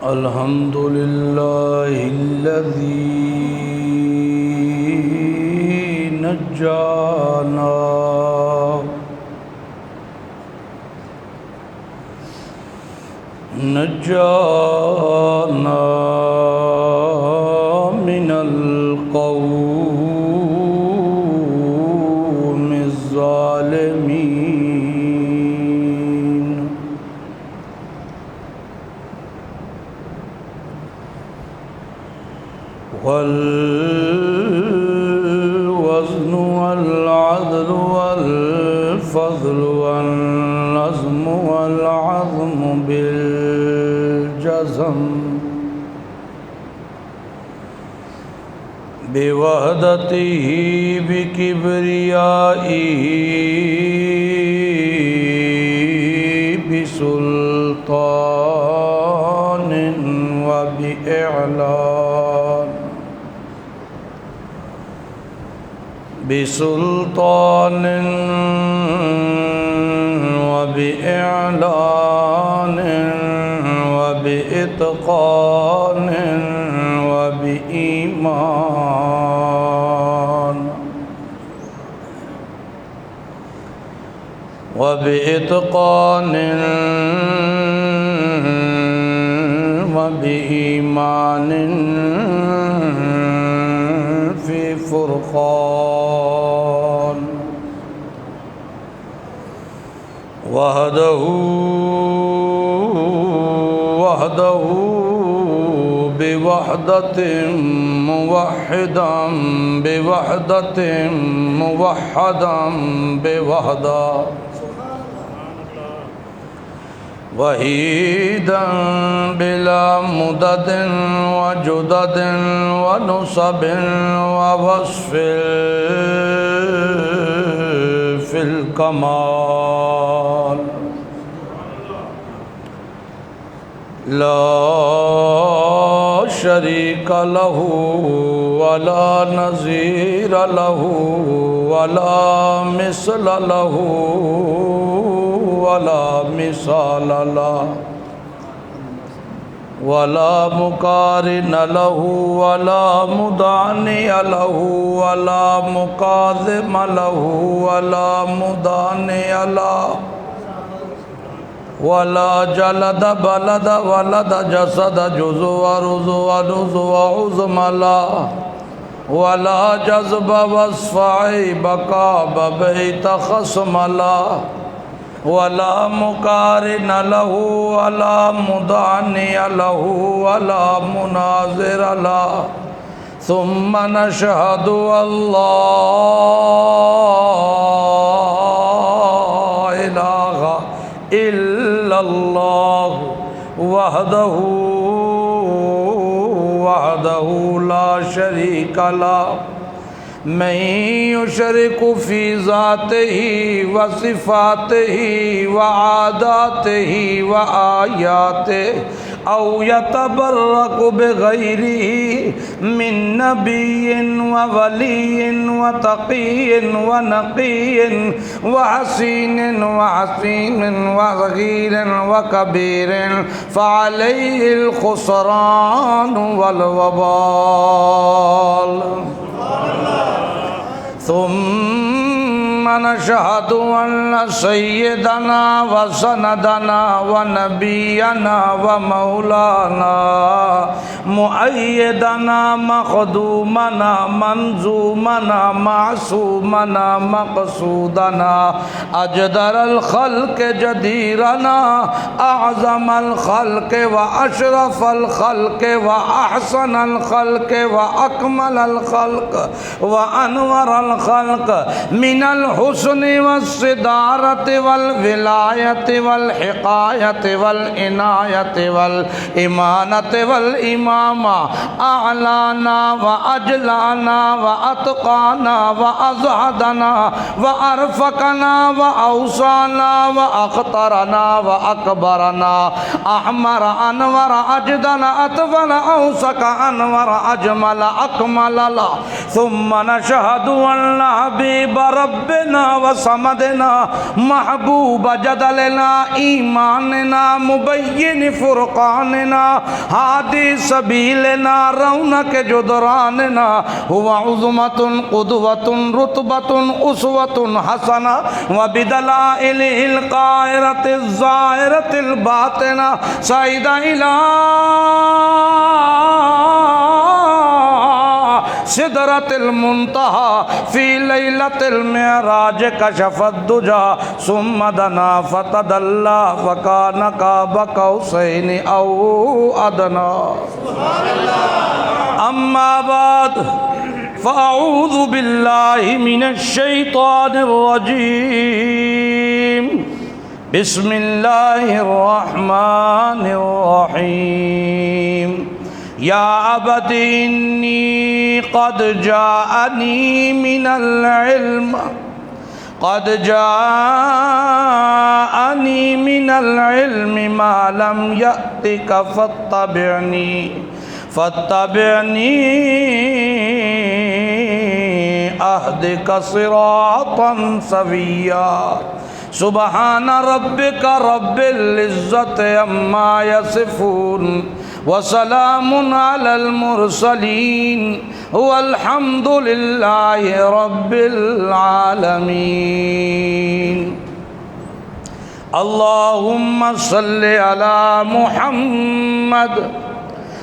الحمد لله الذي نجانا من القوم الظالمين والوزن والعدل والفضل والنظم والعظم بالجزم بوحدته بكبريائه بسلطان وبإعلان بسلطان وبإعلان وبإتقان وبإيمان وبإتقان وبإيمان في فرقان وحده بوحدة موحدا بوحدة موحدا بوحدة وحيدا بلا مدد وجدد ونصب ووصف في الكمال لا شريك له ولا نظير له ولا مثل له ولا مثال له ولا مقارن له ولا مداني له ولا مقاذم له ولا مداني له ولا جلد بلد ولد جسد جزو ورزو ونزو وعظم لا ولا جذب وصف عيب قاب بيت خصم لا ولا مقارن له ولا مداني له ولا مناظر له ثم نشهد الله إله إلا الله وحده لا شريك له من يشرك في ذاته وصفاته وعاداته وآياته أو يتبرك بغيره من نبي وولي وتقي ونقي وحسين وصغير وكبير فعليه الخسران والوبال ثم نشهد أن سيدنا وسندنا ونبينا ومولانا مؤيدنا مخدومنا منزومنا معصومنا مقصودنا أجدر الخلق جديرنا أعظم الخلق وأشرف الخلق وأحسن الخلق وأكمل الخلق وأنور الخلق من الحسن والصدارة والولاية والحقاية والعناية والإمانة والإمامة أعلانا وأجلانا وأتقانا وأزهدنا وأرفقنا وأوصانا وأخطرنا وأكبرنا أحمر أنور أجدل أطفل أوسك أنور أجمل أكمل لا ثم نشهد أن حبيب ربنا فردنا وصمدنا محبوب جدلنا ایماننا مبین فرقاننا ہادی سبیلنا رونق جدراننا هو عظمت قدوة رتبة اسوة حسنة وبدلائله القاهرة الظاهرة الباطنة سعيد إلى سدرة المنتهى في ليلة المعراج كشف الدجى ثم دنا فتدلى فكان قاب قوسين أو أدنى أما بعد فأعوذ بالله من الشيطان الرجيم بسم الله الرحمن الرحيم يا عبد إني قد جاءني من العلم ما لم يأتك فاتبعني أهدك صراطا سويا سبحان ربك رب العزة عما يصفون وسلام على المرسلين والحمد لله رب العالمين اللهم صل على محمد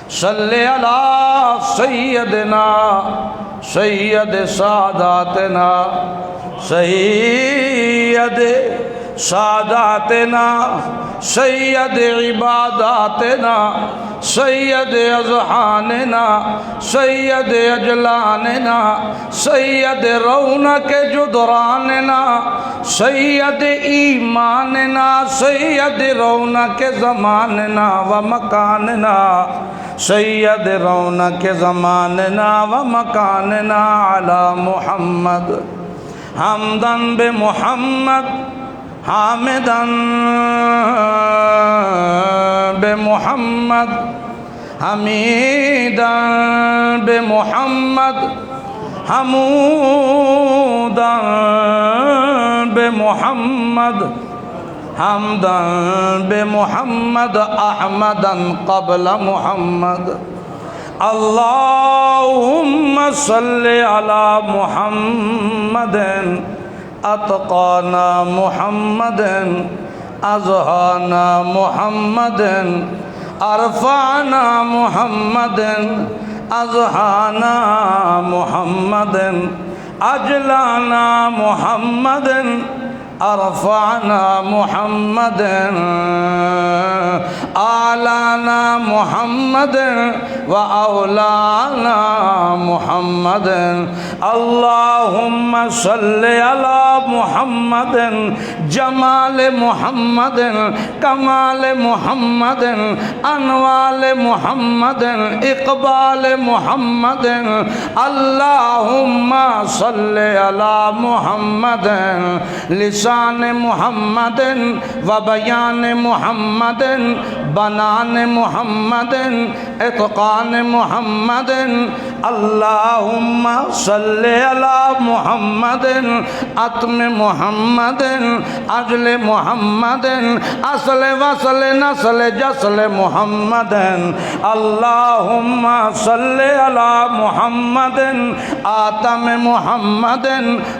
صل على سيدنا سيد ساداتنا سيد ساداتنا سید عباداتنا سید اذہاننا سید اجلاننا سید رونق جدراننا سید ایماننا سید رونق زماننا و مکاننا سید رونق زماننا و مکاننا علی محمد حمدن بمحمد حامداً بمحمد حمیداً بمحمد حموداً بمحمد حمداً بمحمد احمداً قبل محمد اللهم صل على محمد اتقانا محمد ازہانا محمد ارفعنا محمد ازہانا محمد اجلانا محمد ارفعنا محمد آلانا محمد واولانا محمد اللهم صل على محمد جمال محمد کمال محمد انوال محمد اقبال محمد اللهم صل على محمد لسان محمد وبیان محمد بنان محمد اتقان محمد اللهم صل على محمد اتم محمد اجل محمد اصل وصل نسل جسل محمد اللهم صل على محمد آتم محمد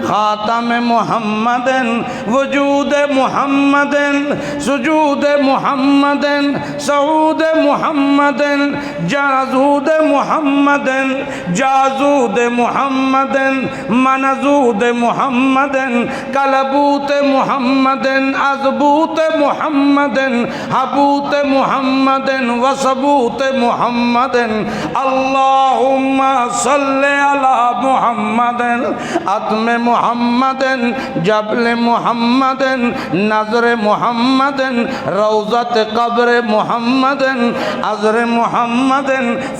خاتم محمد وجود محمد سجود محمد سعود محمد جازود محمد جازود محمد منزود محمد کلبوت محمد ازبوت محمد حبوت محمد وثبوت محمد اللهم صل على محمد اتم محمد جبل محمد نظر محمد روضت قبر محمد عذر محمد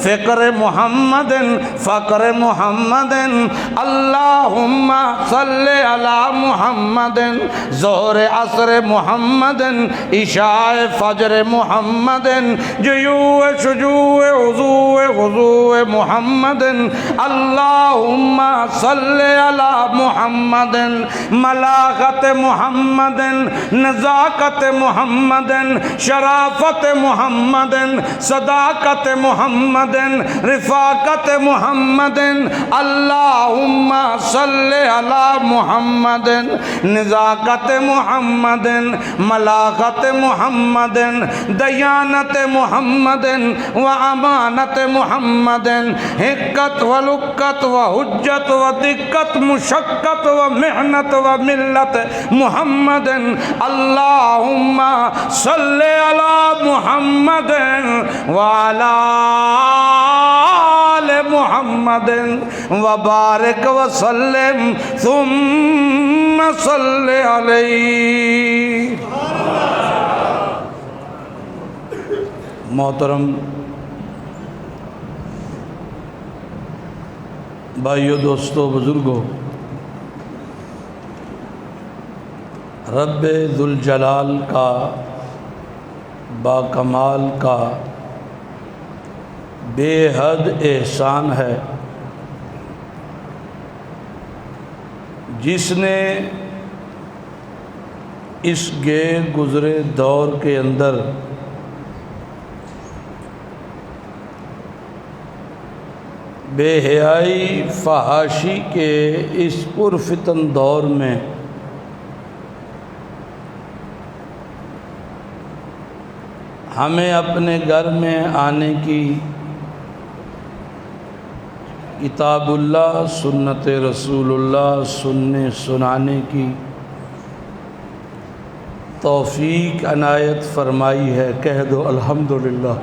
فکر محمد فقر محمد اللہم صلی علی محمد ظہر عصر محمد عشاء فجر محمد جیوع شجوع وضوع وضوع محمد اللہم صلی علی محمد ملاقت محمد نزاکت محمد شرافت محمد صداقت محمد رفاقت محمد اللہم صلی علی محمد نزاکت محمد ملاقت محمد دیانت محمد و امانت محمد حقت و لقت و حجت و دقت مشقت و محنت و ملت محمد اللہم صلی علی محمد وعلی آل محمد وبارک وسلم ثم صلی علیہ۔ محترم بھائیو، دوستو، بزرگو، رب ذوالجلال کا با کمال کا بے حد احسان ہے جس نے اس گئے گزرے دور کے اندر بے حیائی فحاشی کے اس پرفتن دور میں ہمیں اپنے گھر میں آنے کی، کتاب اللہ سنت رسول اللہ سننے سنانے کی توفیق عنایت فرمائی ہے۔ کہہ دو الحمدللہ۔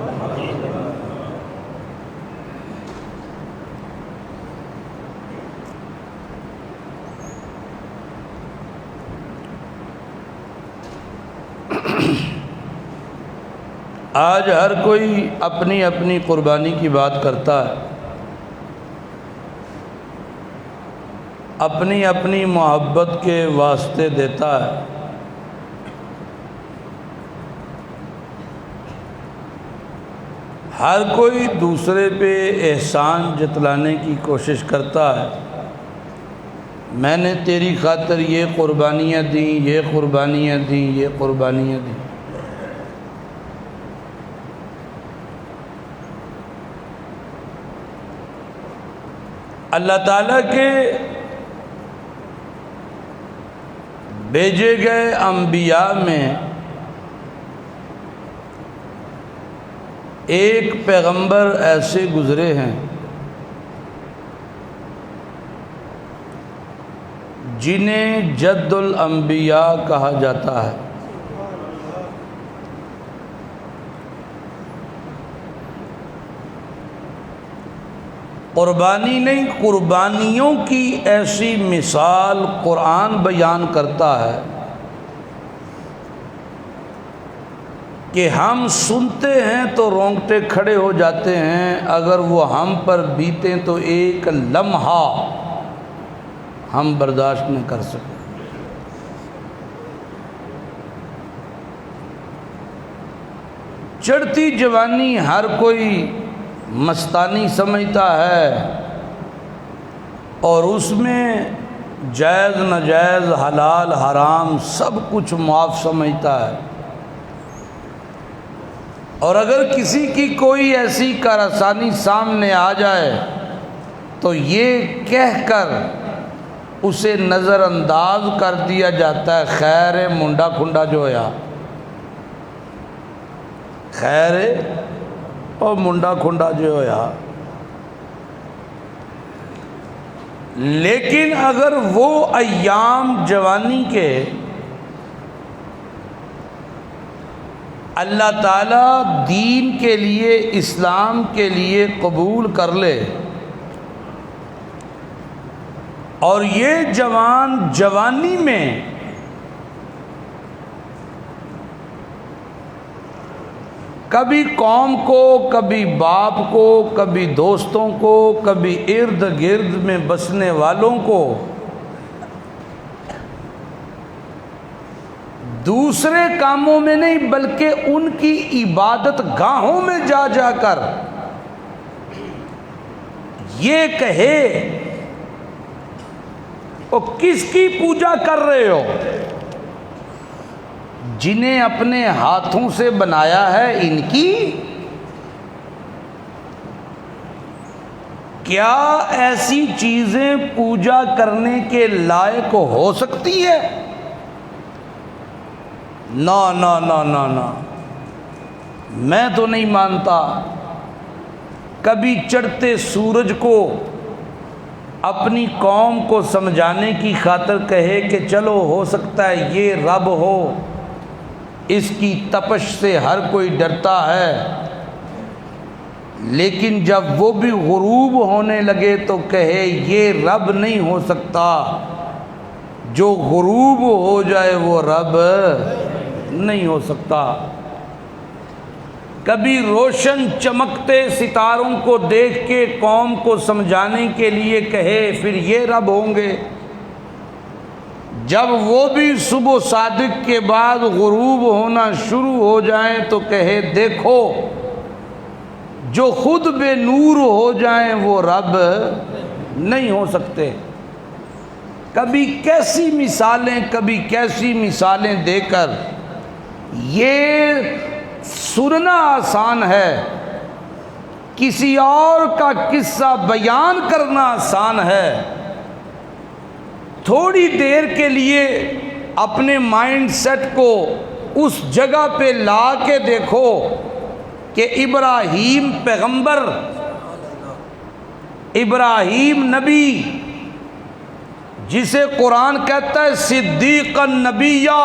آج ہر کوئی اپنی اپنی قربانی کی بات کرتا ہے، اپنی اپنی محبت کے واسطے دیتا ہے۔ ہر کوئی دوسرے پہ احسان جتلانے کی کوشش کرتا ہے، میں نے تیری خاطر یہ قربانیاں دیں، یہ قربانیاں دیں، یہ قربانیاں دیں۔ اللہ تعالیٰ کے بھیجے گئے انبیاء میں ایک پیغمبر ایسے گزرے ہیں جنہیں جد الانبیاء کہا جاتا ہے۔ قربانی نہیں، قربانیوں کی ایسی مثال قرآن بیان کرتا ہے کہ ہم سنتے ہیں تو رونگٹے کھڑے ہو جاتے ہیں، اگر وہ ہم پر بیتیں تو ایک لمحہ ہم برداشت نہ کر سکیں۔ چڑھتی جوانی ہر کوئی مستانی سمجھتا ہے اور اس میں جائز ناجائز حلال حرام سب کچھ معاف سمجھتا ہے، اور اگر کسی کی کوئی ایسی کارآسانی سامنے آ جائے تو یہ کہہ کر اسے نظر انداز کر دیا جاتا ہے، خیر منڈا کھنڈا جو ہویا، خیر اور منڈا کھنڈا جو ہویا۔ لیکن اگر وہ ایام جوانی کے اللہ تعالیٰ دین کے لیے، اسلام کے لیے قبول کر لے، اور یہ جوان جوانی میں کبھی قوم کو، کبھی باپ کو، کبھی دوستوں کو، کبھی ارد گرد میں بسنے والوں کو دوسرے کاموں میں نہیں بلکہ ان کی عبادت گاہوں میں جا جا کر یہ کہے او کس کی پوجا کر رہے ہو؟ جنہیں اپنے ہاتھوں سے بنایا ہے ان کی؟ کیا ایسی چیزیں پوجا کرنے کے لائق ہو سکتی ہے؟ نا نا نا نا نا، میں تو نہیں مانتا۔ کبھی چڑھتے سورج کو اپنی قوم کو سمجھانے کی خاطر کہے کہ چلو ہو سکتا ہے یہ رب ہو، اس کی تپش سے ہر کوئی ڈرتا ہے، لیکن جب وہ بھی غروب ہونے لگے تو کہے یہ رب نہیں ہو سکتا، جو غروب ہو جائے وہ رب نہیں ہو سکتا۔ کبھی روشن چمکتے ستاروں کو دیکھ کے قوم کو سمجھانے کے لیے کہے پھر یہ رب ہوں گے، جب وہ بھی صبح صادق کے بعد غروب ہونا شروع ہو جائیں تو کہے دیکھو جو خود بے نور ہو جائیں وہ رب نہیں ہو سکتے۔ کبھی کیسی مثالیں دے کر یہ سننا آسان ہے، کسی اور کا قصہ بیان کرنا آسان ہے۔ تھوڑی دیر کے لیے اپنے مائنڈ سیٹ کو اس جگہ پہ لا کے دیکھو کہ ابراہیم پیغمبر، ابراہیم نبی جسے قرآن کہتا ہے صدیق النبیہ،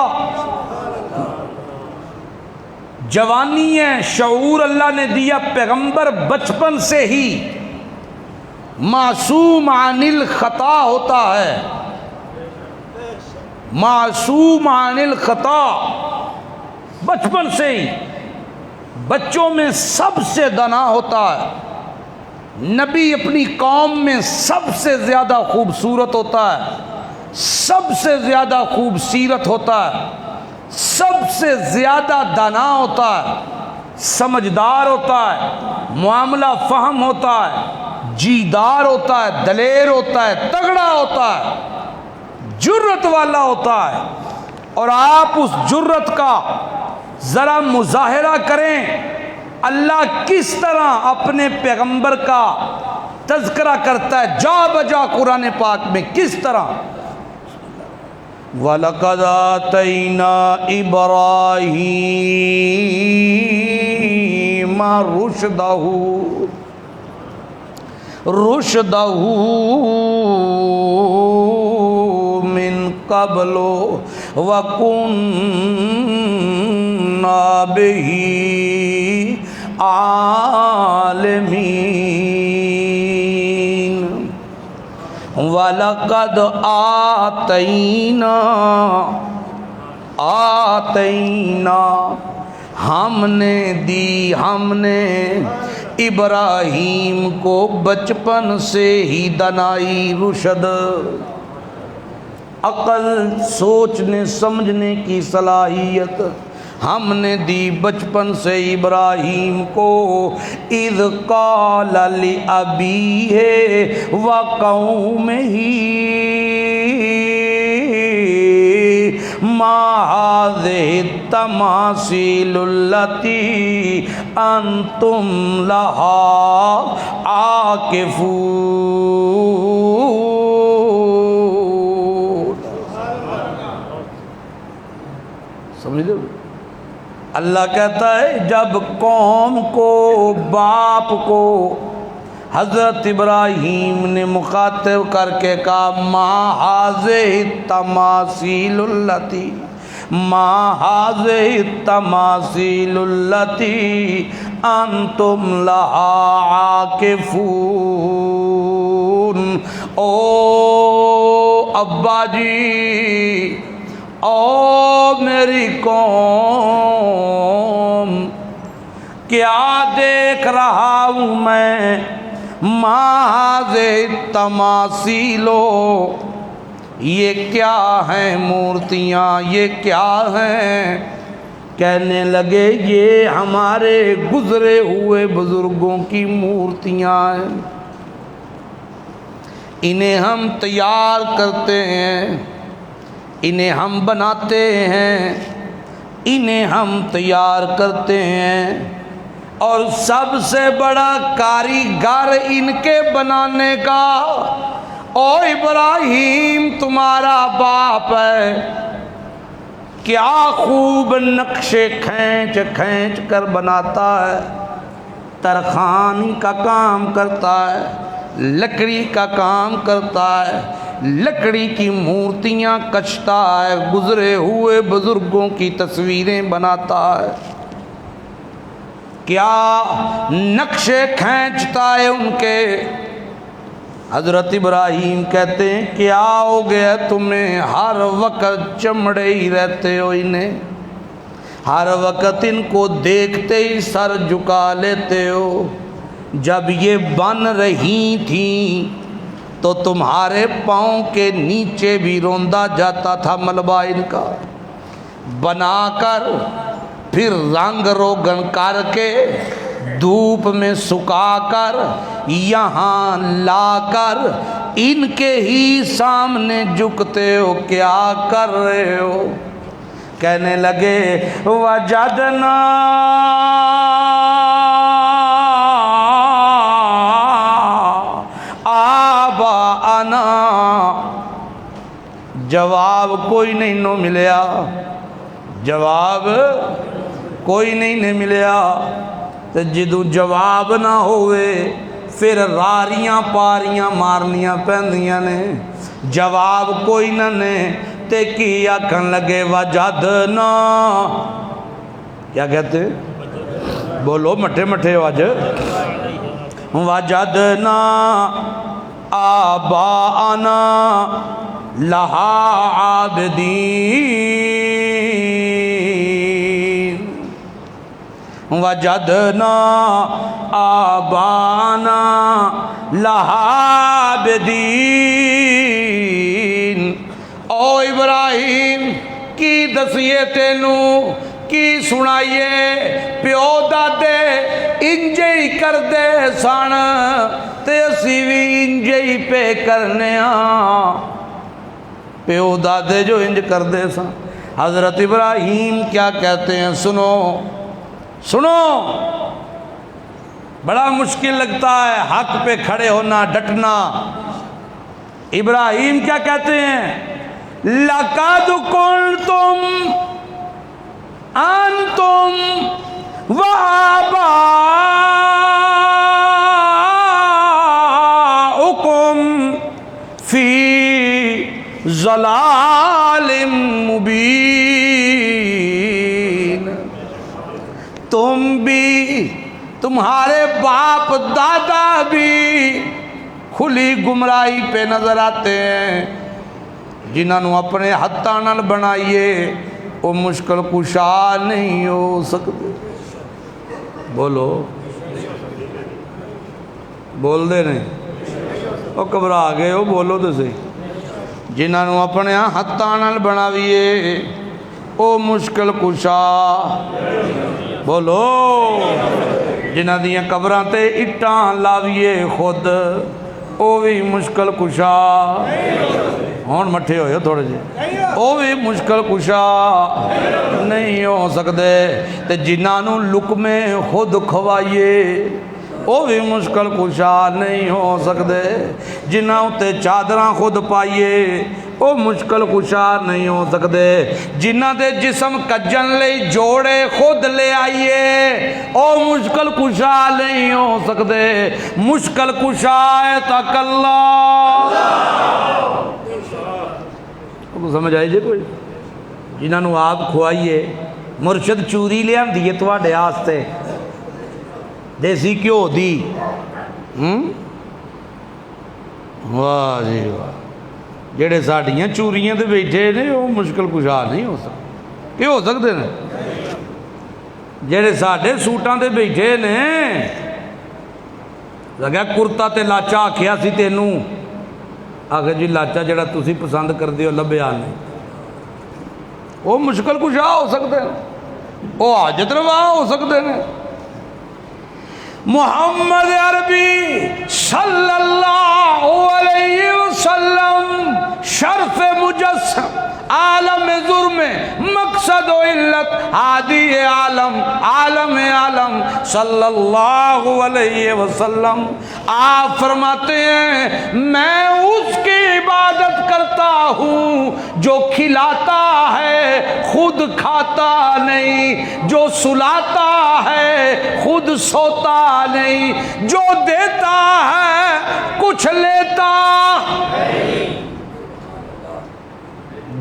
جوانی ہے، شعور اللہ نے دیا، پیغمبر بچپن سے ہی معصوم عن الخطا ہوتا ہے، معصوم عن الخطا، بچپن سے ہی بچوں میں سب سے دانا ہوتا ہے، نبی اپنی قوم میں سب سے زیادہ خوبصورت ہوتا ہے، سب سے زیادہ خوبصیرت ہوتا ہے، سب سے زیادہ دانا ہوتا ہے، سمجھدار ہوتا ہے، معاملہ فہم ہوتا ہے، جیدار ہوتا ہے، دلیر ہوتا ہے، تگڑا ہوتا ہے، جرت والا ہوتا ہے۔ اور آپ اس جرت کا ذرا مظاہرہ کریں، اللہ کس طرح اپنے پیغمبر کا تذکرہ کرتا ہے جا بجا قرآن پاک میں، کس طرح؟ وَلَقَدْ آتَيْنَا إِبْرَاهِيمَ رُشْدَهُ مِنْ قَبْلُ وَكُنَّا بِهِ عَالِمِينَ۔ وَلَقَدْ آتَيْنَا ہم نے ابراہیم کو بچپن سے ہی دنائی، رشد، عقل، سوچنے سمجھنے کی صلاحیت ہم نے دی بچپن سے ابراہیم کو۔ اذ قال لأبیہ وقومہ ما هذه التماثيل التي انتم لها عاکفون۔ سمجھ لو، اللہ کہتا ہے جب قوم کو، باپ کو حضرت ابراہیم نے مخاطب کر کے کہا ما هذه التماثيل التي انتم لها عاکفون، او ابا جی، او میری قوم، کیا دیکھ رہا ہوں میں محض تماثیلو، یہ کیا ہیں مورتیاں، یہ کیا ہیں؟ کہنے لگے یہ ہمارے گزرے ہوئے بزرگوں کی مورتیاں ہیں، انہیں ہم تیار کرتے ہیں، انہیں ہم بناتے ہیں، انہیں ہم تیار کرتے ہیں، اور سب سے بڑا کاریگر ان کے بنانے کا او ابراہیم تمہارا باپ ہے، کیا خوب نقشے کھینچ کھینچ کر بناتا ہے، ترخانی کا کام کرتا ہے، لکڑی کا کام کرتا ہے، لکڑی کی مورتیاں کشتا ہے، گزرے ہوئے بزرگوں کی تصویریں بناتا ہے، کیا نقشے کھینچتا ہے ان کے۔ حضرت ابراہیم کہتے ہیں کیا ہو گیا تمہیں، ہر وقت چمڑے ہی رہتے ہو انہیں، ہر وقت ان کو دیکھتے ہی سر جھکا لیتے ہو، جب یہ بن رہی تھیں تو تمہارے پاؤں کے نیچے بھی روندا جاتا تھا ملبہ ان کا، بنا کر پھر رنگ روگن کر کے دھوپ میں سکھا کر یہاں لا کر ان کے ہی سامنے جھکتے ہو، کیا کر رہے ہو؟ کہنے لگے وجدنا آباءنا، جواب کوئی نہیں نو ملیا، جواب کوئی نہیں ملیا، تو جدو جواب نہ ہوئے پھر راریاں پاریاں مارنیاں پہندیاں نے، جواب کوئی نہ نے تے کی آکھن لگے وجدنا، کیا کہتے ہیں بولو مٹھے مٹھے آج، وجدنا آباءنا لہا عابدین، وجدنا آباءنا لہا عابدین۔ او ابراہیم کی دسیے تینو کی سنائیے، پیو دادے انجے ہی کر دے سن تے اسی بھی انجے ہی پہ کرنے ہاں، پیو دادے جو انج کر دے سن۔ حضرت ابراہیم کیا کہتے ہیں سنو سنو، بڑا مشکل لگتا ہے حق پہ کھڑے ہونا ڈٹنا۔ ابراہیم کیا کہتے ہیں لَقَدْ كُنْتُمْ أَنْتُمْ وَآبَاؤُكُمْ فِي ضَلَالٍ مُبِينٍ، تم بھی تمہارے باپ دادا بھی کھلی گمراہی پہ نظر آتے ہیں، جنہوں اپنے ہتھاں نال بنائیے وہ مشکل کشا نہیں ہو سکتے۔ بولو بول دے نہیں، وہ گھبرا گئے ہو، بولو تو صحیح۔ جنہوں اپنے ہتھاں نال بناویے وہ مشکل کشا، بولو جنہ دیاں قبراں تے اٹاں لاویے خود وہ بھی مشکل کشا، ہون مٹھے ہوئے تھوڑے جی، وہ بھی مشکل کشا نہیں ہو سکتے، تے جنہوں لقمے خود کھوائیے وہ بھی مشکل کشا نہیں ہو سکتے، جنہوں تے چادراں خود پائیے وہ مشکل کشا نہیں ہو سکتے، جنہ دے جسم کجن لئی جوڑے خود لے آئیے وہ مشکل کشا نہیں ہو سکتے، مشکل کشا ہے تک اللہ۔ سمجھ آئی جی کوئی؟ جنہوں آپ کھوائیے، مرشد چوری لے آندی ہے تواڈے واسطے، دیسی کیوں دی، واہ جی واہ، جڑے ساڈیاں چوریاں تے بیٹھے نے وہ مشکل کشا نہیں ہو سکتے، کہ ہو سکتے ہیں جڑے ساڈے سوٹاں تے بیٹھے نے لگا کرتا تے لاچا آکھیا سی تینوں، آگے جی لاچا جڑا تسی پسند کردے ہو لبھیا نہیں، وہ مشکل کشا ہو سکتے ہیں، وہ حاجت روا ہو سکتے ہیں۔ محمد عربی صلی اللہ علیہ وسلم شرف مجسم عالم ظلم مقصد و علت ہادی عالم عالم عالم صلی اللہ علیہ وسلم آپ فرماتے ہیں میں اس کی عبادت کرتا ہوں جو کھلاتا ہے خود کھاتا نہیں، جو سلاتا ہے خود سوتا نہیں، جو دیتا ہے کچھ لیتا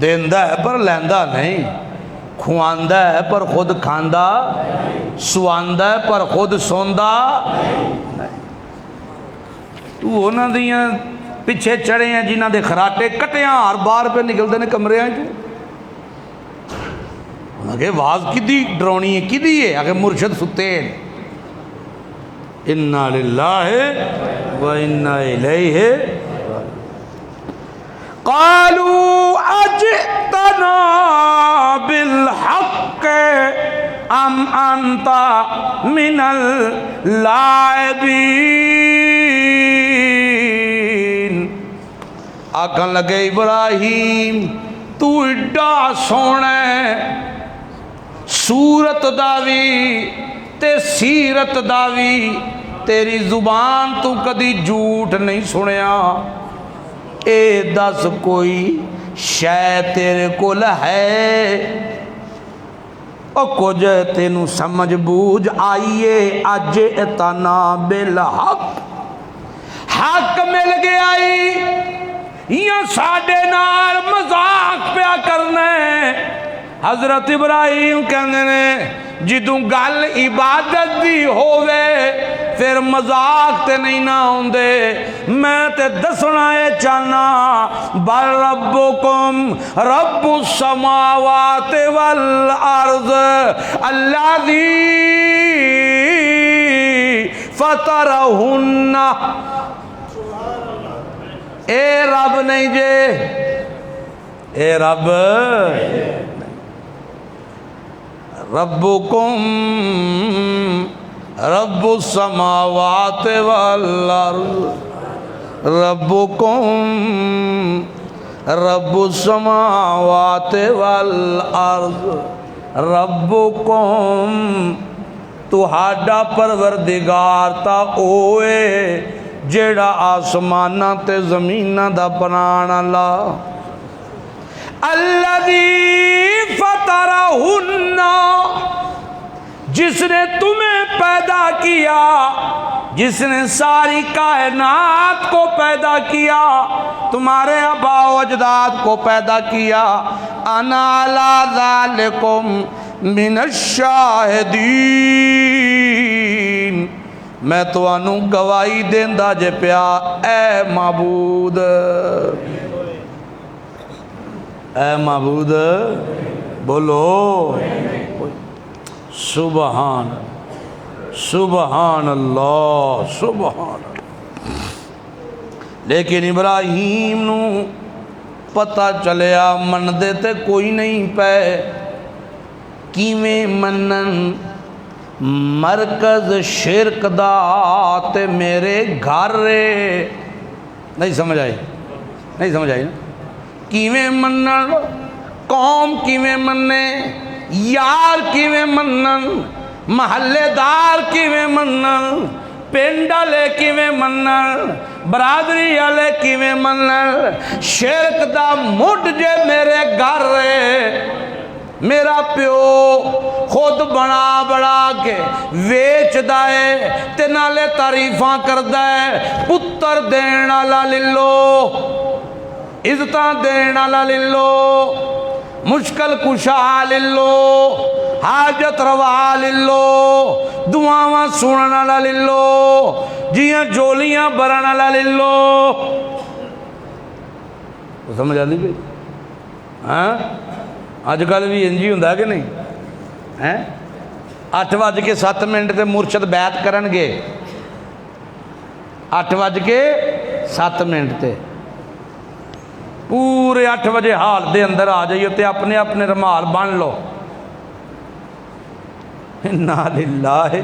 دیندہ ہے پر لیندہ نہیں، کھواندہ ہے پر خود کھاندہ، سواندہ ہے پر خود سوندہ نہیں۔ تو ہونا دیاں پچھے چڑھے ہیں جنہاں دے خراٹے کٹیاں ہر بار پہ نکلتے ہیں کمرے ہیں جو انہاں کہ واز کدی ڈرونی ہے کدی ہے، اگر مرشد ستے ہیں اِنَّا لِلَّهِ وَإِنَّا إِلَيْهِ قالوا اجئتنا بالحق ام انت من اللاعبین، آکھن لگے ابراہیم تو ایڈا سونا صورت داوی تے سیرت داوی، تیری زبان تو کدی جھوٹ نہیں سنیا، اے دس کوئی شے تیرے کول ہے او کچھ تینوں سمجھ بوجھ آئیے اج اتنا بالحق، حق مل گیا یا ساڈے نال مذاق پیا کرنا ہے۔ حضرت ابراہیم کہندے نے جدوں گل عبادت دی ہووے پھر مذاق تے نہیں نہ ہوندے، میں تے دسنا اے چاہنا بل ربکم رب السماوات والارض الذی فطرہن، اے رب نہیں جے، اے رب ربکم رب السماوات والارض، ربکم رب السماوات والارض، ربکم تہاڈا پروردگار تا اوے جیڑا آسماناں تے زمیناں دا بنان والا، الذی فطرہن، جس نے تمہیں پیدا کیا، جس نے ساری کائنات کو پیدا کیا، تمہارے آباء و اجداد کو پیدا کیا، انا علی ذالکم من الشاہدین، میں تو انو گواہی دیندہ جے پیا اے معبود، اے معبود بولو سبحان سبحان اللہ سبحان اللہ۔ لیکن ابراہیم نو پتہ چلیا من دے تے کوئی نہیں پے، کیویں منن مرکز شرک دا تے میرے گھر رے، نہیں سمجھ آئی، نہیں سمجھ آئی نا، کیویں منن قوم کیویں مننے، یار کیویں منن، محلے دار کیویں منن، پنڈ والے کیویں منن، برادری والے کیویں منن، شرک دا مڈ جے میرے گھر رے، میرا پیو خود بنا بڑا کے ویچ دائے تے نالے تعریفاں کر دائے، پتر دین والا للو، عزتاں دین والا للو، مشکل کشا للو، حاجت روا للو، دعاواں سنن والا للو، جیاں جولیاں برن والا للو، سمجھ آتی بھائی؟ ہاں اج کل بھی انجی ہوندا کہ نہیں؟ 8:07 ਤੇ ਮੁਰਸ਼ਦ ਬੈਤ ਕਰਨਗੇ। 8:07 ਤੇ ਪੂਰੇ 8 ਵਜੇ ਹਾਲ ਦੇ ਅੰਦਰ ਆ ਜਾਈਓ ਤੇ ਆਪਣੇ ਆਪਣੇ ਰੁਮਾਲ ਬੰਨ ਲਓ। ਇੰਨਾ ਲਿਲਾਹਿ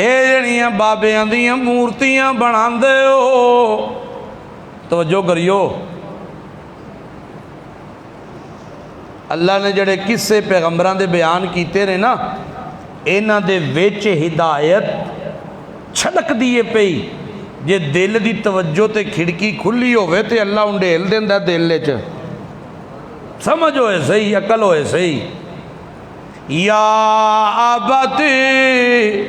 ਇਹ ਜਿਹੜੀਆਂ ਬਾਬਿਆਂ ਦੀਆਂ ਮੂਰਤੀਆਂ ਬਣਾਉਂਦੇ ਹੋ, ਤਵੱਜੋ ਕਰਿਓ, ਅੱਲਾ ਨੇ ਜਿਹੜੇ ਕਿੱਸੇ ਪੈਗੰਬਰਾਂ ਦੇ ਬਿਆਨ ਕੀਤੇ ਨੇ ਨਾ, ਇਹਨਾਂ ਦੇ ਵਿੱਚ ਹਿਦਾਇਤ ਛਲਕਦੀ ਏ ਪਈ। ਜੇ ਦਿਲ ਦੀ ਤਵੱਜੋ ਤੇ ਖਿੜਕੀ ਖੁੱਲੀ ਹੋਵੇ ਤੇ ਅੱਲਾ ਉਂਡੇਲ ਦਿੰਦਾ ਦਿਲ 'ਚ। ਸਮਝ ਹੋਏ ਸਹੀ, ਅਕਲ ਹੋਏ ਸਹੀ। ਯਾ ਅਬਤੀ,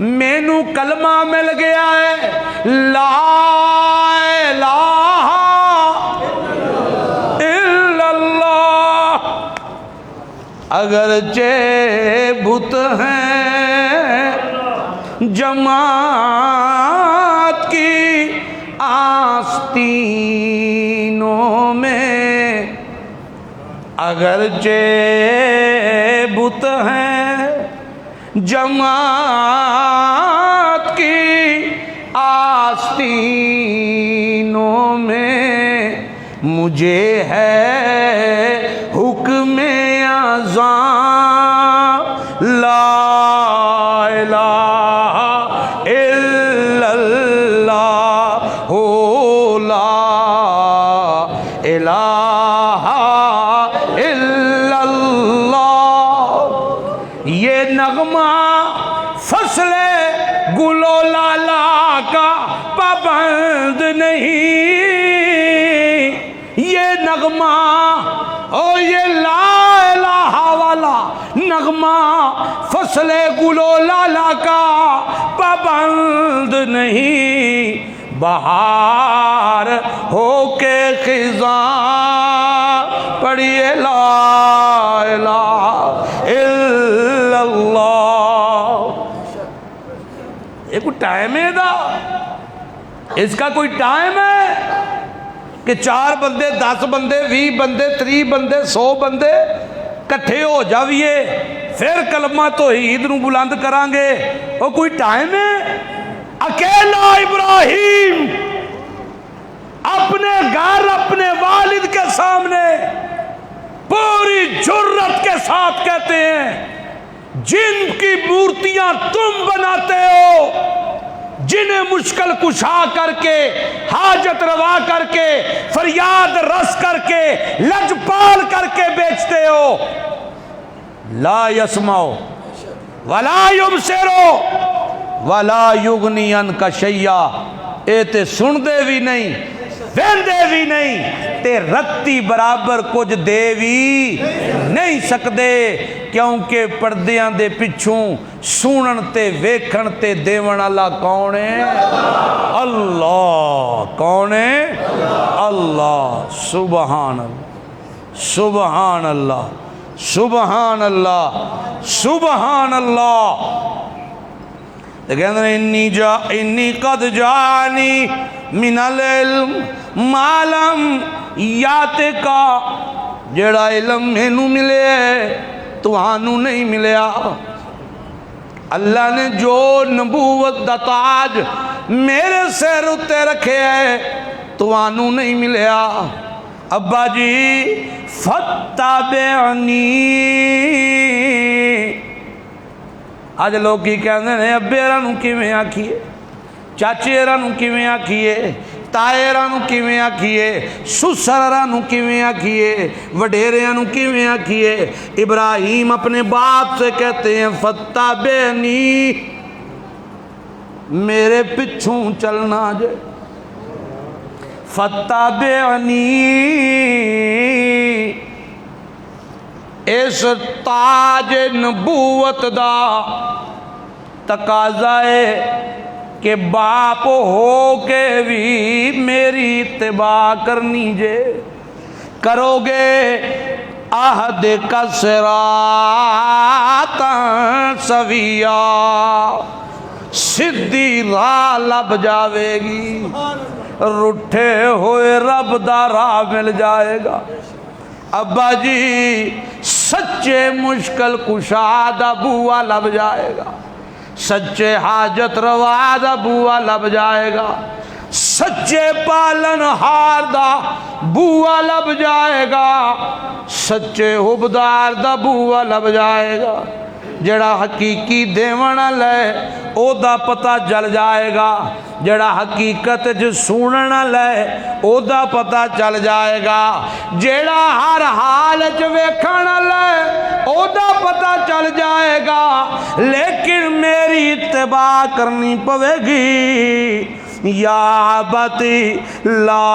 مینو کلمہ مل گیا ہے لا الہ الا اللہ، اگرچہ بت ہیں جماعت کی آستینوں میں، اگرچہ بت ہیں جماعت کی آستینوں میں، مجھے ہے حکم اذان لا الہ الا اللہ لا الہ الا اللہ۔ یہ نغمہ فصل گل و لالا کا پابند نہیں، یہ نغمہ یہ لا الہ والا نغمہ فصل گل و لالا کا پابند نہیں، بہار ہو کے خزاں پڑھیے لا الہ الا اللہ۔ یہ کوئی ٹائم ہے دا، اس کا کوئی ٹائم ہے کہ 4 بندے 10 بندے 20 بندے 30 بندے 100 بندے کٹھے ہو جاویے پھر کلمہ توحید نو بلند کران گے؟ وہ کوئی ٹائم ہے؟ اکیلا ابراہیم اپنے گھر اپنے والد کے سامنے پوری جرت کے ساتھ کہتے ہیں جن کی مورتیاں تم بناتے ہو، جنہیں مشکل کشا کر کے حاجت روا کر کے فریاد رس کر کے لجپال کر کے بیچتے ہو، لا یسمعو ولا یبصرو ولا یغنی عنک شیئا، اے تے سن دے بھی نہیں ویندے بھی نہیں تے رتی برابر کچھ دے بھی نہیں سکدے، کیونکہ پردیاں دے پچھوں سونن تے ویکھن تے دیون اللہ کون ہے؟ اللہ۔ کون ہے؟ اللہ۔ سبحان اللہ سبحان اللہ سبحان اللہ سبحان اللہ۔ لیکن انی قد جانی من العلم ما لم یاتکا، جڑا علم مینوں ملے تانوں نہیں ملیا۔ اللہ نے جو نبوت دا تاج میرے سر اتے رکھے ہے تانوں نہیں ملیا۔ ابا جی فتابعنی، آج لوگ کی کہندے ہیں ابے رانوں کیویں آکھیے، چاچے رانوں کیویں آکھیے، تائے رانوں کیویں آکھیے، سسر رانوں کیویں آکھیے، وڈیرے رانوں کیویں آکھیے۔ ابراہیم اپنے باپ سے کہتے ہیں فتابعنی، میرے پچھوں چلنا جے، فتابعنی۔ اس تاج نبوت دا تقاضا ہے کہ باپ ہو کے بھی میری اتباع کرنی جے، کرو گے عہد کا صراطا سویا، سدھی راہ لب جاوے گی، رٹھے ہوئے رب دا راہ مل جائے گا۔ ابا جی سچے مشکل کشا دا بوا لب جائے گا، سچے حاجت روا دا بوا لب جائے گا، سچے پالن ہار دا بوا لب جائے گا، سچے حبدار دا بوا لب جائے گا۔ جڑا حقیقی دیون لے او دا پتہ جل جائے گا، جڑا حقیقت جو سنن لے او دا پتہ چل جائے گا، جڑا ہر حال جو ویکھن لے او دا پتہ چل جائے گا۔ لیکن میری اتباع کرنی پوے گی۔ یا ابتی لا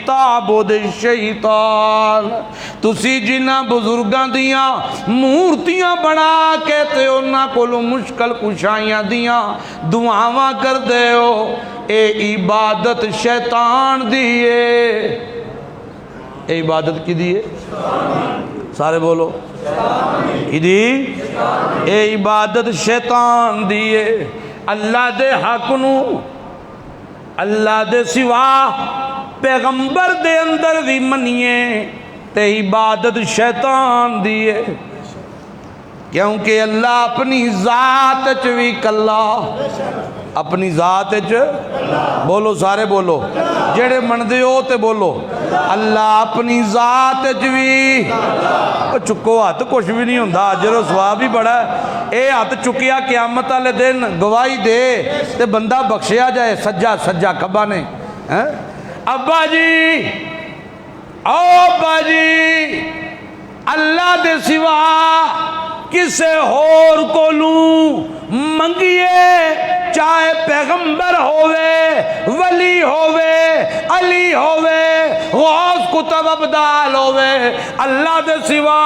تعبد الشیطان، تسی جنہ بزرگاں دیاں مورتیاں بنا کے تے انہاں کولوں مشکل کشائیاں دیاں دعاواں کر دے ہو، اے عبادت شیطان دیئے۔ اے عبادت کی دیئے؟ سارے بولو کی دی؟ اے عبادت شیطان دیئے۔ اللہ دے حق نو اللہ دے سوا پیغمبر دے اندر بھی منیے تے عبادت شیطان دیئے، کیونکہ اللہ اپنی ذات چوی کلا، اپنی ذات بولو سارے بولو، جڑے مندے ہو تے بولو اللہ اپنی ذات چوی، چکو ہاتھ کچھ بھی نہیں ہوندا، اجر و ثواب بھی بڑا ہے۔ اے ہاتھ چکیا قیامت والے دن گواہی دے تے بندہ بخشیا جائے، سجا سجا کبا نے۔ ابا جی او ابا جی، اللہ دے سوا کسے اور کولوں منگیے، چاہے پیغمبر ہووے، ولی ہووے، علی ہووے، غوث کتب ابدال ہووے، اللہ دے سوا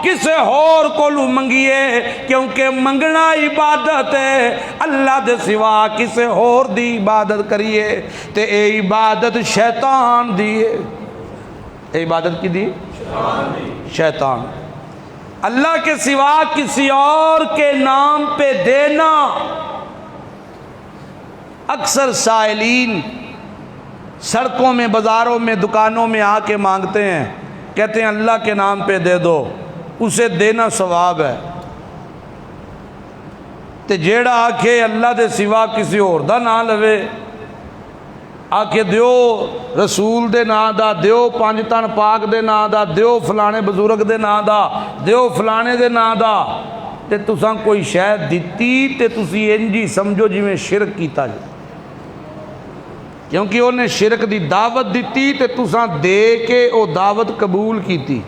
کسے اور کولوں منگیے، کیونکہ منگنا عبادت ہے۔ اللہ دے سوا کسے اور دی عبادت کریے تے اے عبادت شیطان دیئے۔ اے عبادت کی دی؟ شیطان۔ اللہ کے سوا کسی اور کے نام پہ دینا، اکثر سائلین سڑکوں میں، بازاروں میں، دکانوں میں آ کے مانگتے ہیں، کہتے ہیں اللہ کے نام پہ دے دو، اسے دینا ثواب ہے۔ تے جیڑا آکھے اللہ دے سوا کسی اور دا نام لوے، آکھے دیو رسول دے نا دا، دیو پانچ تن پاک دے نا دا، دیو فلانے بزرگ دے نا دا، دیو فلانے دے نا دا، تے تساں کوئی شاید دیتی تے تسی انجی سمجھو جی میں شرک کیتا جی، کیونکہ انہیں شرک دی دعوت دیتی تے تساں دے کے او دعوت قبول کیتی،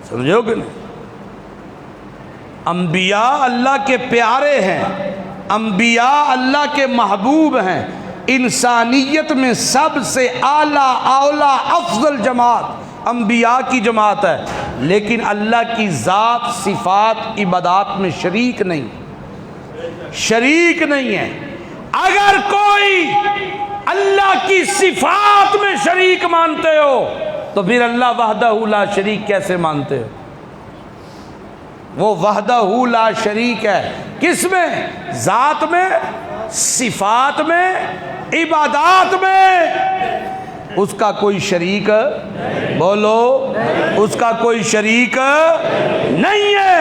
سمجھو کہ نہیں؟ انبیاء اللہ کے پیارے ہیں، انبیاء اللہ کے محبوب ہیں، انسانیت میں سب سے اعلیٰ اولا افضل جماعت انبیاء کی جماعت ہے، لیکن اللہ کی ذات صفات عبادات میں شریک نہیں، شریک نہیں ہے۔ اگر کوئی اللہ کی صفات میں شریک مانتے ہو تو پھر اللہ وحدہ لا شریک کیسے مانتے ہو؟ وہ وحدہ لا شریک ہے، کس میں؟ ذات میں، صفات میں، عبادات میں، اس کا کوئی شریک بولو، اس کا کوئی شریک نہیں ہے۔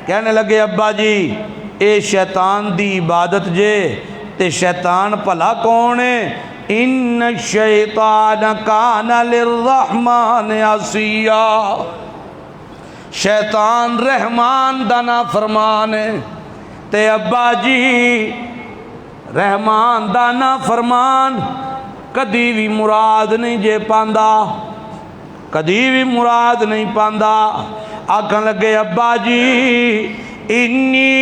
کہنے لگے ابا جی اے شیطان دی عبادت جے تے شیطان بھلا کون ہے؟ ان الشیطان کان للرحمن عصیا، شیطان رحمان دا نافرمان ہے، تے ابا جی رحمان دا نافرمان کدی بھی مراد نہیں جے پاندا، کدی بھی مراد نہیں پاندا۔ آکھن لگے ابا جی انی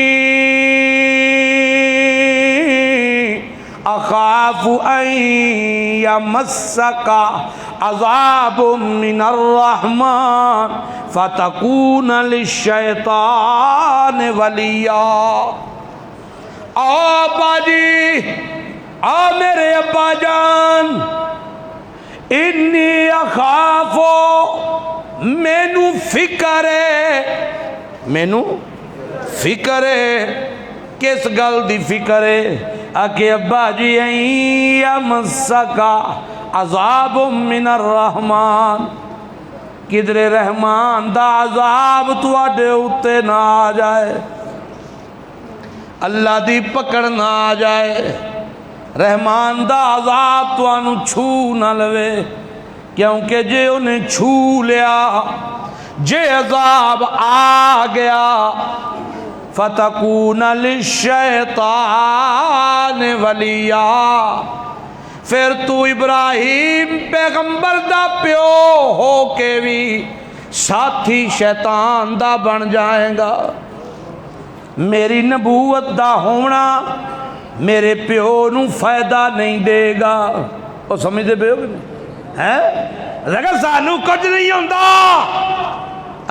اخاف ان یمسک عذاب من الرحمن فتکون للشیطان ولیا۔ ابا جی میرے ابا جان، انی اخافو، مینو فکر ہے، مینو فکر ہے، کس گل دی فکر ہے؟ آکے ابا جی یمسکا عذاب من الرحمن، کدھر رحمان دا عذاب تواڈے اتے نہ آ جائے، اللہ دی پکڑ نہ آ جائے، رحمان دا عذاب توانو چھو نہ لوے، کیونکہ جے انہیں چھو لیا، جے عذاب آ گیا، فَتَكُونَ لِلشَّيْطَانِ وَلِيًّا، پھر تو ابراہیم پیغمبر دا پیو ہو کے بھی ساتھی شیطان دا بن جائے گا۔ میری نبوت دا ہونا میرے پیو نو فائدہ نہیں دے گا. وہ سمجھتے پے ہو کہ نہیں ہے؟ اگر سانو کچھ نہیں ہوتا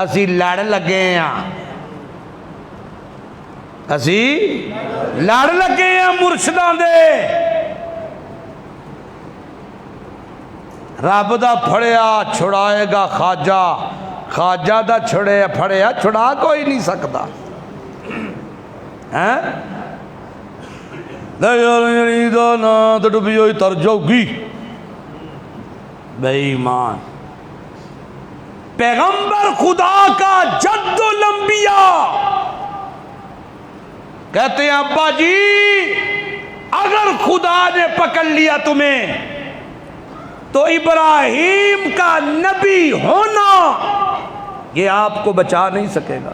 اسی لڑ لگے ہیں، اسی لڑ لگے ہیں مرشداں دے. رب دا پھڑیا چھڑائے گا خواجہ، خواجہ دا پھڑیا چھڑا کوئی نہیں سکتا. نا تو ڈبی ہوئی تر جاؤ گی. بے ایمان پیغمبر خدا کا جد الانبیاء کہتے ہیں ابا جی اگر خدا نے پکڑ لیا تمہیں تو ابراہیم کا نبی ہونا یہ آپ کو بچا نہیں سکے گا.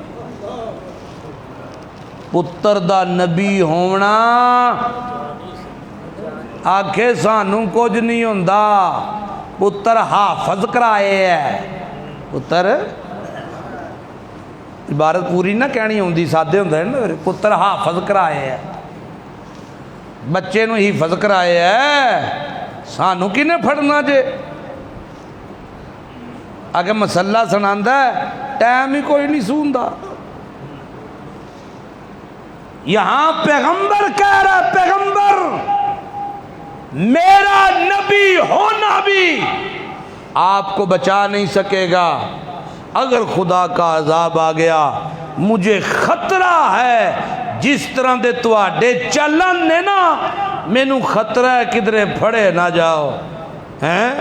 پتر دا نبی ہونا آکھے سانوں کچھ نہیں ہوندا. پتر حافظ کرائے ہے. پتر عبارت پوری نہ کہنی ہوندی، سادے ہوندے نا. پتر حافظ کرائے ہے، بچے نو حفظ کرائے ہے. سانوں کنے پھڑنا جے؟ آگے مسئلہ سناندا ہے ٹائم ہی کوئی نہیں سوندا. یہاں پیغمبر کہہ رہا ہے پیغمبر میرا نبی ہونا بھی آپ کو بچا نہیں سکے گا. اگر خدا کا عذاب آ گیا مجھے خطرہ ہے جس طرح دے تواڈے چلن نے نا مینوں خطرہ ہے کدھرے پھڑے نہ جاؤ ہیں،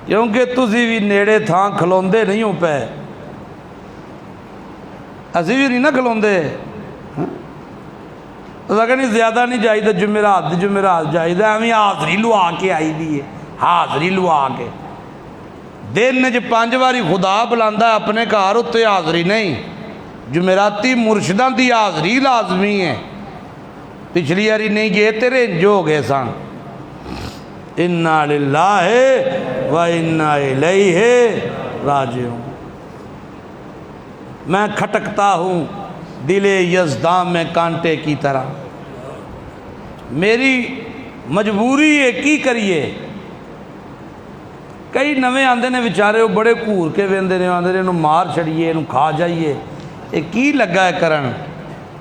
کیونکہ تسی بھی نیڑے تھاں کھلوندے نہیں ہو پے، اسی بھی نہیں نا کھلوندے. اگر نہیں زیادہ نہیں جائیدہ جمعرات جائیدہ ہمیں حاضری لوا کے آئی دی ہے. حاضری لوا کے دن نے 5 باری خدا بلاندا ہے اپنے گھر اتنے حاضری نہیں. جمعراتی مرشداں دی حاضری لازمی ہے. پچھلی باری نہیں گئے تیرے انج ہو گئے سن. انا للہ و انا الیہ راجعون. میں کھٹکتا ہوں دل یزداں میں کانٹے کی طرح. میری مجبوری ہے کی کریے. کئی نویں آندے نے بیچارے وہ بڑے گھور کے ویندے نے آندے نے انہوں مار چھڑیے انہوں کھا جائیے. یہ کی لگا ہے کرن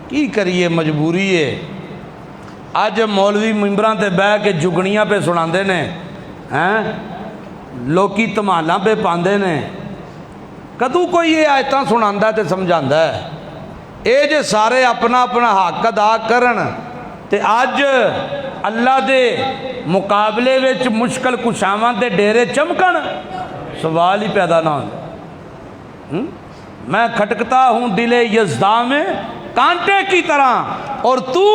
کی کریے مجبوری ہے. اج مولوی ممبراں تے بہ کے جگنیاں پہ سناندے نے ہیں لوکی تمالاں پہ پاندے نے. کدوں کوئی یہ آیتاں سناندا تے سمجھاندا ہے. اے جے سارے اپنا اپنا حق ادا کرن تے اج اللہ دے مقابلے وچ مشکل کشاواں دے ڈیرے چمکن سوال ہی پیدا نہ ہو. میں کھٹکتا ہوں دل یزداں میں کانٹے کی طرح اور تو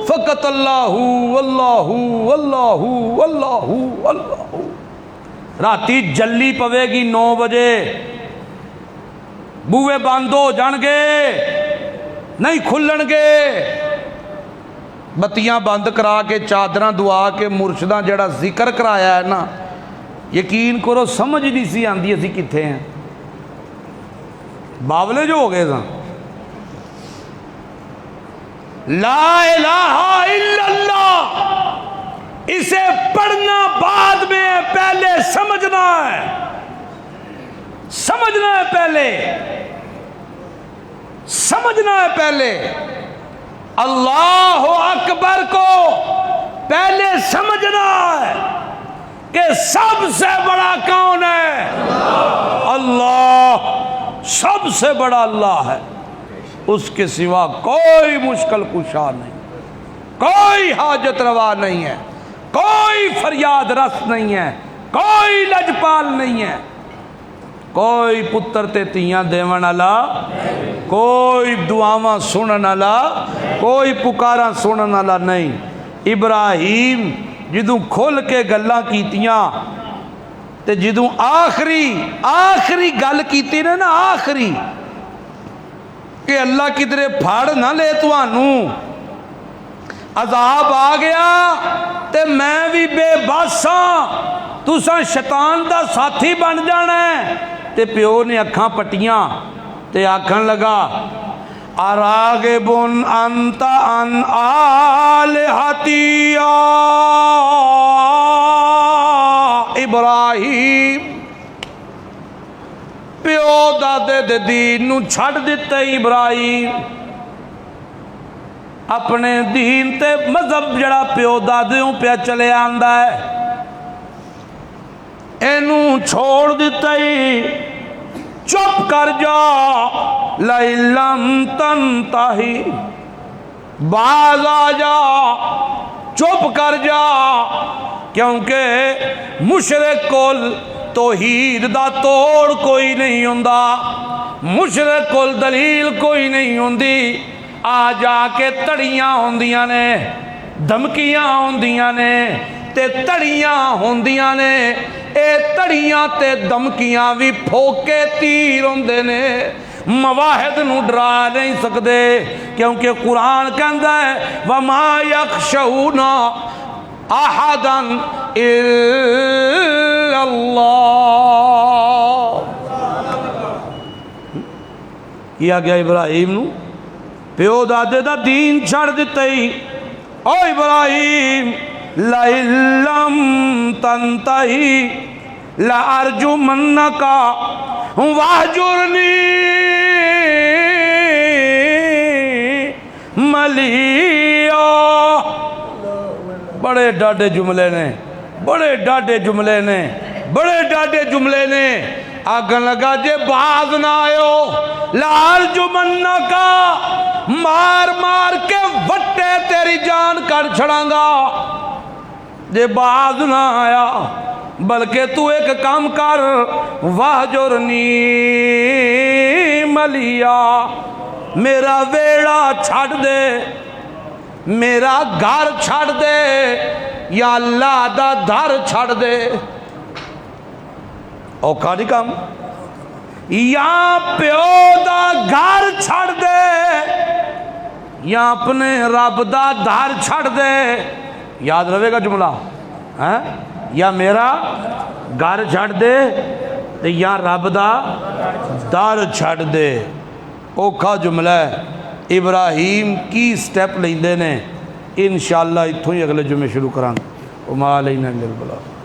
فقط اللہ واللہ واللہ واللہ واللہ. راتی جلی پوے گی 9 بجے بوئے بند ہو جان گے نہیں کھلن گے. بتیاں بند کرا کے چادراں دعا کے مرشداں جڑا ذکر کرایا ہے نا یقین کرو سمجھ نہیں سی آندی اسی کتھے ہیں. باولے جو ہو گئے سن. لا الہ الا اللہ اسے پڑھنا بعد میں پہلے سمجھنا ہے. سمجھنا ہے پہلے سمجھنا ہے پہلے. اللہ اکبر کو پہلے سمجھنا ہے کہ سب سے بڑا کون ہے؟ اللہ. سب سے بڑا اللہ ہے. اس کے سوا کوئی مشکل کشا نہیں، کوئی حاجت روا نہیں ہے، کوئی فریاد رس نہیں ہے، کوئی لجپال نہیں ہے، کوئی پتر تے تیاں دیون والا، کوئی دعاواں سنن والا، کوئی پکاراں سنن والا نہیں. ابراہیم جدوں کھل کے گلاں کیتیاں تے جدوں آخری گل کیتی نے نا آخری کہ اللہ کدھرے پھاڑ نہ لے توانوں عذاب آ گیا تے میں بھی بے بس ہاں تساں شیطان دا ساتھی بن جانا ہے. تے پیو نے اکھاں پٹیاں تے آکھن لگا اراغبن انت ان آلہتی یا ابراہیم، پیو دادے دے دین نو چھڑ دیتے ابراہیم، اپنے دین تے مذہب جڑا پیو دادیوں پہ چلے آندا ہے اینو چھوڑ دیتے ہی، چپ کر جا، لَئِن لَّمْ تَنْتَهِ، باز آ جا، چپ کر جا، کیونکہ مشرک کول توحید دا توڑ کوئی نہیں ہوندا، مشرک کول دلیل کوئی نہیں ہوندی، آ جا کے تڑیاں ہوندیاں نے، دھمکیاں ہوندیاں نے تے تڑیاں ہوندیاں نے، اے تڑیاں تے دھمکیاں بھی پھوکے تیر ہوندے نے، مواحد نو ڈرا نہیں سکدے، کیونکہ قرآن کہندا ہے وَمَا يَخْشَوْنَ أَحَدًا إِلَّا اللَّهُ۔ کیا گیا ابراہیم نو، پیو دادے دا دین چھڑ دیتے ہی، او ابراہیم لَئِن لَّمْ تَنْتَهِ لَأَرْجُمَنَّكَ وَاهْجُرْنِي مَلِيًّا۔ بڑے ڈاڈے جملے نے، بڑے ڈاڈے جملے نے، بڑے ڈاڈے جملے نے، آگن لگا جے باز نہ آئیو لَأَرْجُمَنَّكَ، مار مار کے وٹے تیری جان کر چھڑاں گا، جے باز نہ آیا، بلکہ تو ایک کام کر، وَاہْجُرْنِی مَلِيًّا، میرا ویڑا چھڑ دے، میرا گھر چھڑ دے، یا اللہ دا دھر چھڑ دے، اوکھا نہیں کام، یا پیو دا گھر چھڑ دے، یا اپنے رب دا دھر چھڑ دے، یاد رہے گا جملہ، یا میرا گھر چھڑ دے یا رب دا دار چھڑ دے، اوکھا جملہ ہے۔ ابراہیم کی سٹیپ لیندے نے، انشاءاللہ اتھوں ہی اگلے جمعے شروع کران، وما علینا الا البلاغ۔